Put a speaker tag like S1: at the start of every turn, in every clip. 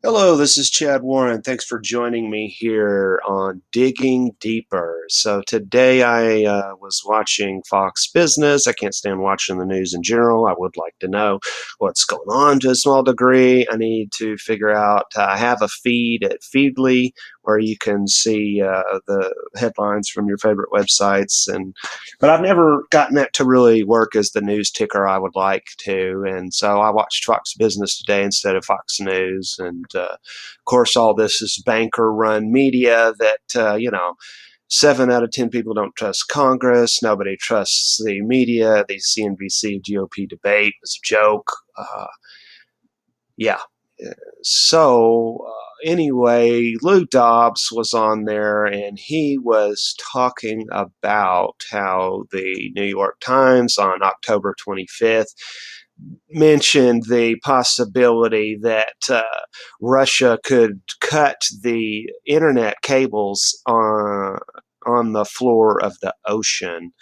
S1: Hello, this is Chad Warren. Thanks for joining me here on Digging Deeper. So today I was watching Fox Business. I can't stand watching the news in general. I would like to know what's going on to a small degree. I need to figure out, I have a feed at Feedly where you can see the headlines from your favorite websites, but I've never gotten that to really work as the news ticker I would like to. And so I watched Fox Business today instead of Fox News. And of course, all this is banker run media that, 7 out of 10 people don't trust Congress. Nobody trusts the media. The CNBC GOP debate was a joke. Yeah. Anyway, Lou Dobbs was on there and he was talking about how the New York Times on October 25th mentioned the possibility that Russia could cut the internet cables on the floor of the ocean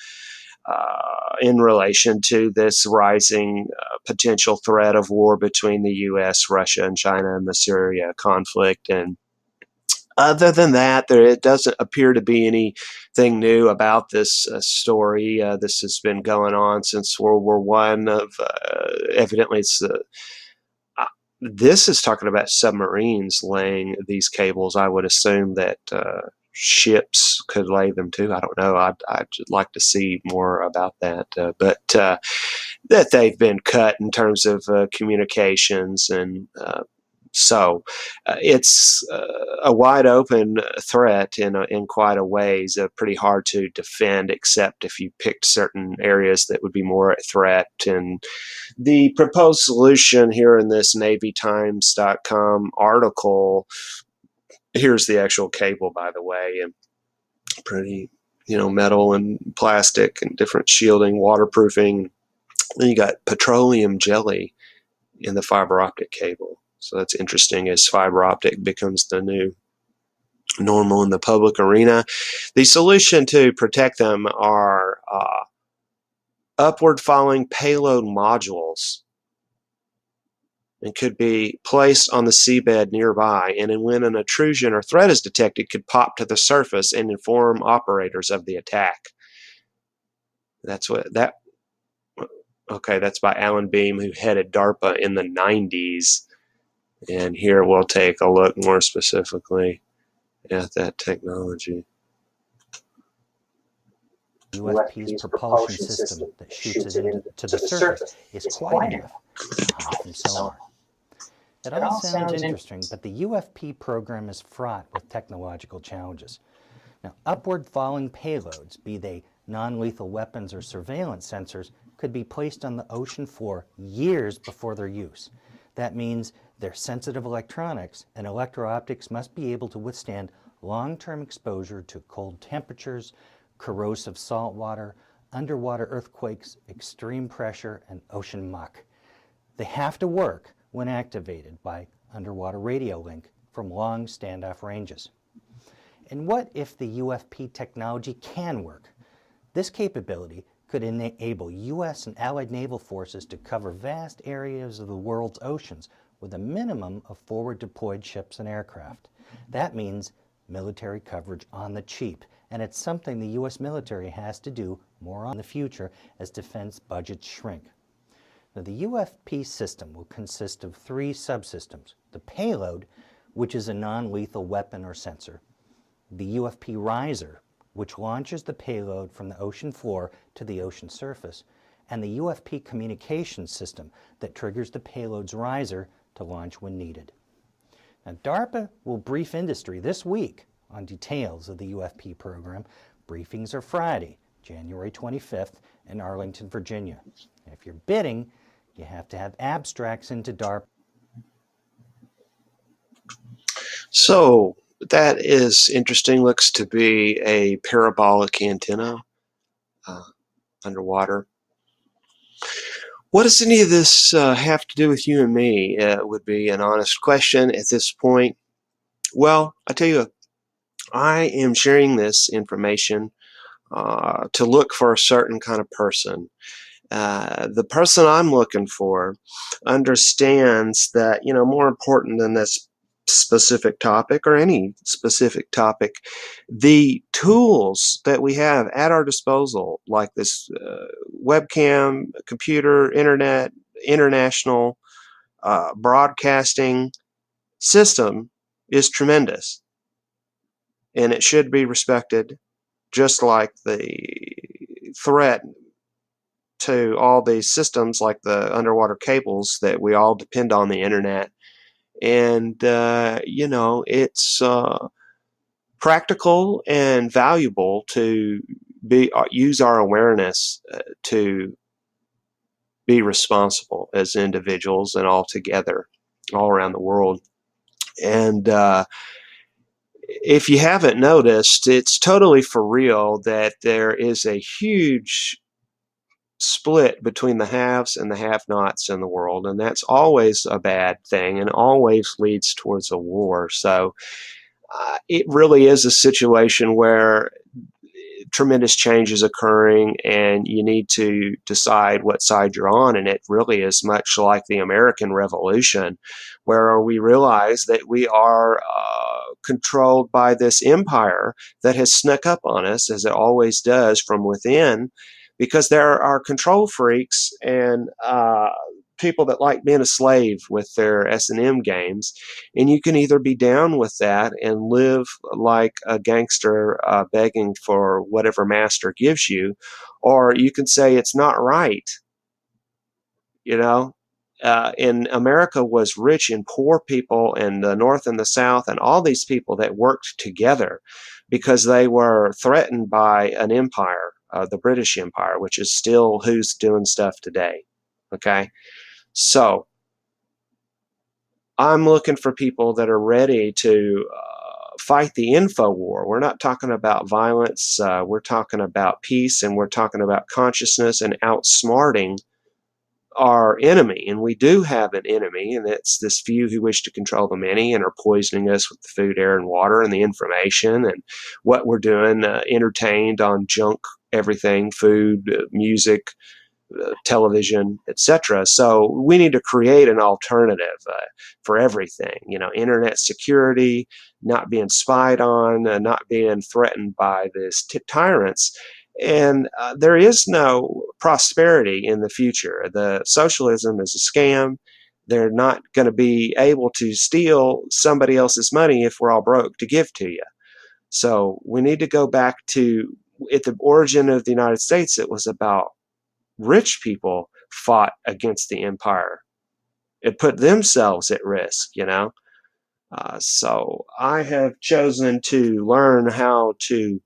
S1: in relation to this rising potential threat of war between the U.S., Russia, and China and the Syria conflict. And other than that, it doesn't appear to be anything new about this story. This has been going on since World War One. Evidently, this is talking about submarines laying these cables. I would assume that ships could lay them too. I don't know. I'd like to see more about that. But that they've been cut in terms of communications and it's a wide open threat in quite a ways, pretty hard to defend, except if you picked certain areas that would be more a threat. And the proposed solution here in this NavyTimes.com article, here's the actual cable, by the way, and pretty, metal and plastic and different shielding, waterproofing. Then you got petroleum jelly in the fiber optic cable. So that's interesting as fiber optic becomes the new normal in the public arena. The solution to protect them are upward falling payload modules and could be placed on the seabed nearby, and when an intrusion or threat is detected, could pop to the surface and inform operators of the attack. That's by Alan Beam, who headed DARPA in the 90s. And here we'll take a look more specifically at that technology.
S2: UFP's propulsion system that shoots it into the surface is quite enough to hide from sonar. It all sounds interesting, but the UFP program is fraught with technological challenges. Now, upward falling payloads, be they non-lethal weapons or surveillance sensors, could be placed on the ocean floor years before their use. That means their sensitive electronics and electro-optics must be able to withstand long-term exposure to cold temperatures, corrosive salt water, underwater earthquakes, extreme pressure, and ocean muck. They have to work when activated by underwater radio link from long standoff ranges. And what if the UFP technology can work? This capability could enable U.S. and allied naval forces to cover vast areas of the world's oceans with a minimum of forward deployed ships and aircraft. That means military coverage on the cheap, and it's something the U.S. military has to do more on in the future as defense budgets shrink. Now, the UFP system will consist of 3 subsystems: the payload, which is a non-lethal weapon or sensor; the UFP riser, which launches the payload from the ocean floor to the ocean surface; and the UFP communications system that triggers the payload's riser to launch when needed. Now, DARPA will brief industry this week on details of the UFP program. Briefings are Friday, January 25th in Arlington, Virginia. And if you're bidding, you have to have abstracts into DARPA.
S1: So that is interesting. Looks to be a parabolic antenna underwater. What does any of this have to do with you and me? Would be an honest question at this point. Well, I tell you, I am sharing this information to look for a certain kind of person. The person I'm looking for understands that, more important than this specific topic or any specific topic, the tools that we have at our disposal, like this webcam, computer, internet, international broadcasting system is tremendous, and it should be respected, just like the threat to all these systems like the underwater cables that we all depend on the internet. And, it's practical and valuable to use our awareness to be responsible as individuals and all together, all around the world. And if you haven't noticed, it's totally for real that there is a huge split between the haves and the have-nots in the world, and that's always a bad thing and always leads towards a war. So it really is a situation where tremendous change is occurring, and you need to decide what side you're on. And it really is much like the American Revolution, where we realize that we are controlled by this empire that has snuck up on us, as it always does from within, because there are control freaks and people that like being a slave with their S&M games, and you can either be down with that and live like a gangster begging for whatever master gives you, or you can say it's not right. And America was rich in poor people, and the North and the South, and all these people that worked together because they were threatened by an empire, the British Empire, which is still who's doing stuff today. Okay. So I'm looking for people that are ready to fight the info war. We're not talking about violence. We're talking about peace, and we're talking about consciousness and outsmarting our enemy. And we do have an enemy, and it's this few who wish to control the many and are poisoning us with the food, air, and water and the information and what we're doing, entertained on junk everything, food, music, television, etc. So we need to create an alternative for everything. Internet security, not being spied on, not being threatened by these tyrants. And there is no prosperity in the future. The socialism is a scam. They're not going to be able to steal somebody else's money if we're all broke to give to you. So we need to go back to, at the origin of the United States, it was about rich people fought against the empire. It put themselves at risk, So I have chosen to learn how to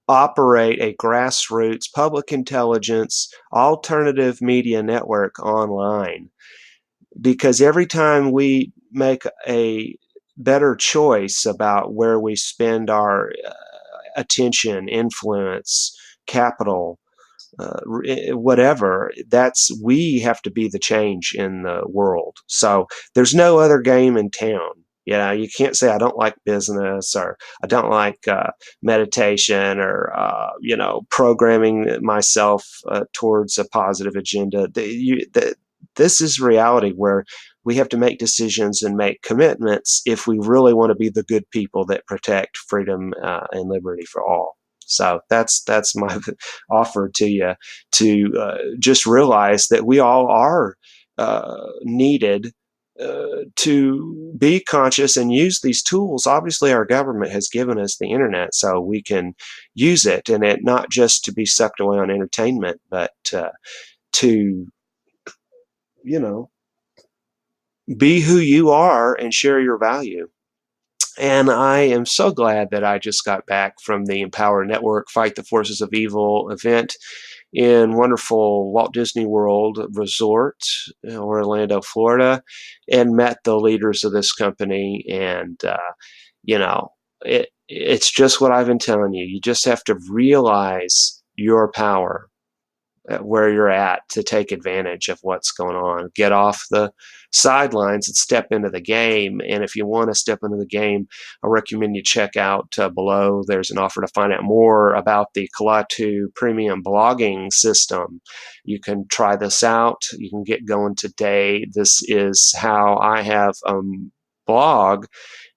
S1: operate a grassroots public intelligence alternative media network online, because every time we make a better choice about where we spend our attention, influence, capital, whatever, we have to be the change in the world. So there's no other game in town. You can't say I don't like business, or I don't like meditation, or programming myself towards a positive agenda. This is reality where we have to make decisions and make commitments if we really want to be the good people that protect freedom and liberty for all. So that's my offer to you, to just realize that we all are needed to be conscious and use these tools. Obviously, our government has given us the internet so we can use it, and it not just to be sucked away on entertainment, but to, be who you are and share your value. And I am so glad that I just got back from the Empower Network Fight the Forces of Evil event in wonderful Walt Disney World Resort, Orlando, Florida, and met the leaders of this company. And, it's just what I've been telling you. You just have to realize your power where you're at to take advantage of what's going on. Get off the sidelines and step into the game. And if you want to step into the game, I recommend you check out below. There's an offer to find out more about the Kalatu premium blogging system. You can try this out. You can get going today. This is how I have blog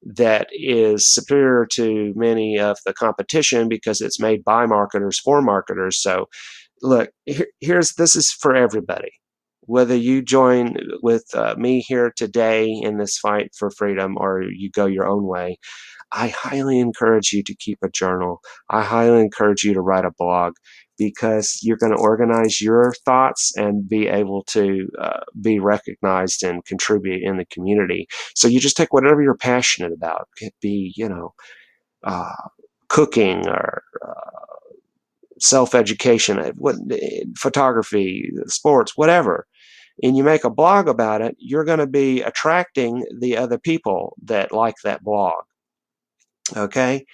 S1: that is superior to many of the competition because it's made by marketers for marketers. So look, this is for everybody. Whether you join with me here today in this fight for freedom or you go your own way, I highly encourage you to keep a journal. I highly encourage you to write a blog, because you're going to organize your thoughts and be able to be recognized and contribute in the community. So you just take whatever you're passionate about. It could be, cooking or self-education, photography, sports, whatever, and you make a blog about it, you're going to be attracting the other people that like that blog. Okay?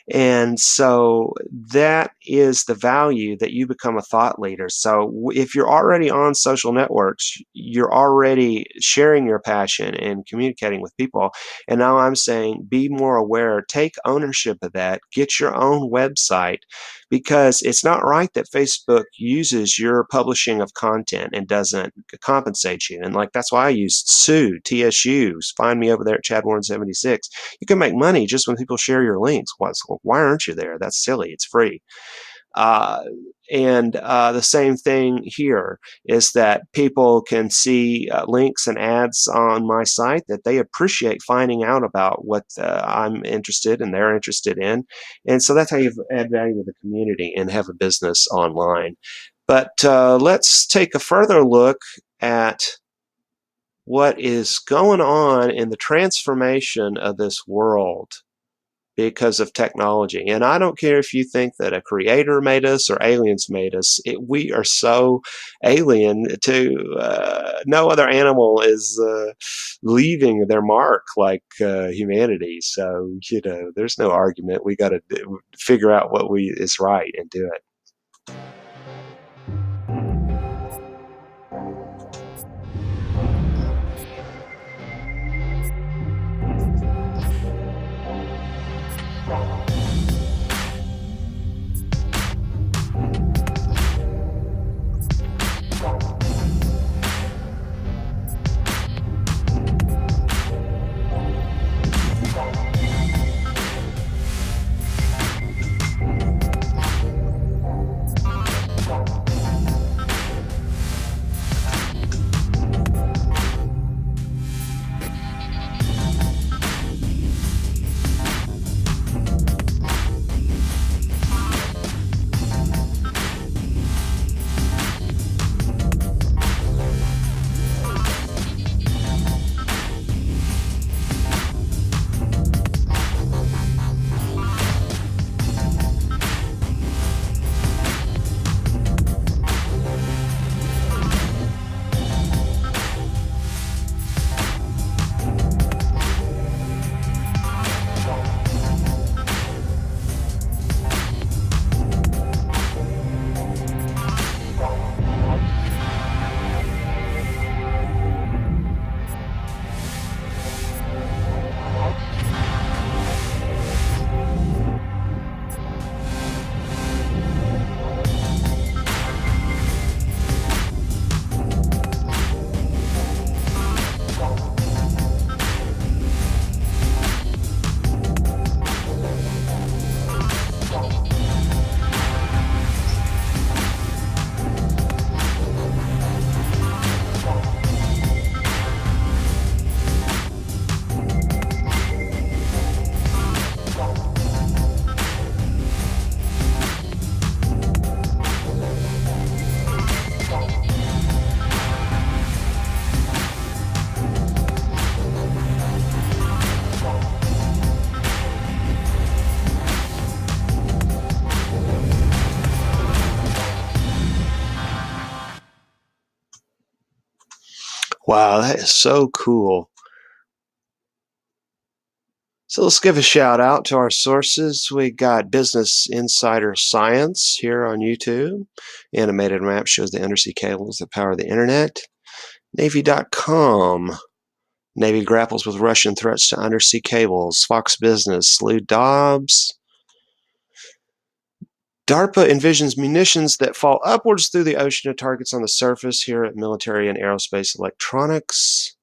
S1: And so that is the value that you become a thought leader. So if you're already on social networks, you're already sharing your passion and communicating with people. And now I'm saying be more aware, take ownership of that, get your own website, because it's not right that Facebook uses your publishing of content and doesn't compensate you. And like, that's why I use Sue, TSU. Find me over there at Chad Warren 76. You can make money just when people share your links. Why aren't you there? That's silly. It's free. And the same thing here is that people can see links and ads on my site that they appreciate finding out about what I'm interested and they're interested in. And so that's how you add value to the community and have a business online. But let's take a further look at what is going on in the transformation of this world because of technology. And I don't care if you think that a creator made us or aliens made us. We are so alien to no other animal is leaving their mark like humanity. So, there's no argument. We got to figure out what is right and do it. Wow, that is so cool. So let's give a shout out to our sources. We got Business Insider Science here on YouTube. Animated map shows the undersea cables that power the internet. Navy.com. Navy grapples with Russian threats to undersea cables. Fox Business. Lou Dobbs. DARPA envisions munitions that fall upwards through the ocean to targets on the surface here at Military and Aerospace Electronics.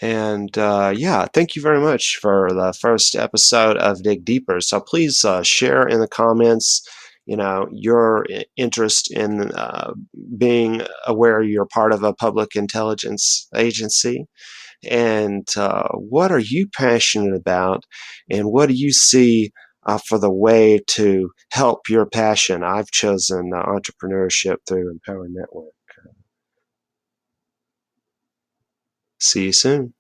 S1: And yeah, thank you very much for the first episode of Dig Deeper. So please share in the comments, your interest in being aware you're part of a public intelligence agency, and what are you passionate about, and what do you see for the way to help your passion? I've chosen entrepreneurship through Empower Network. See you soon.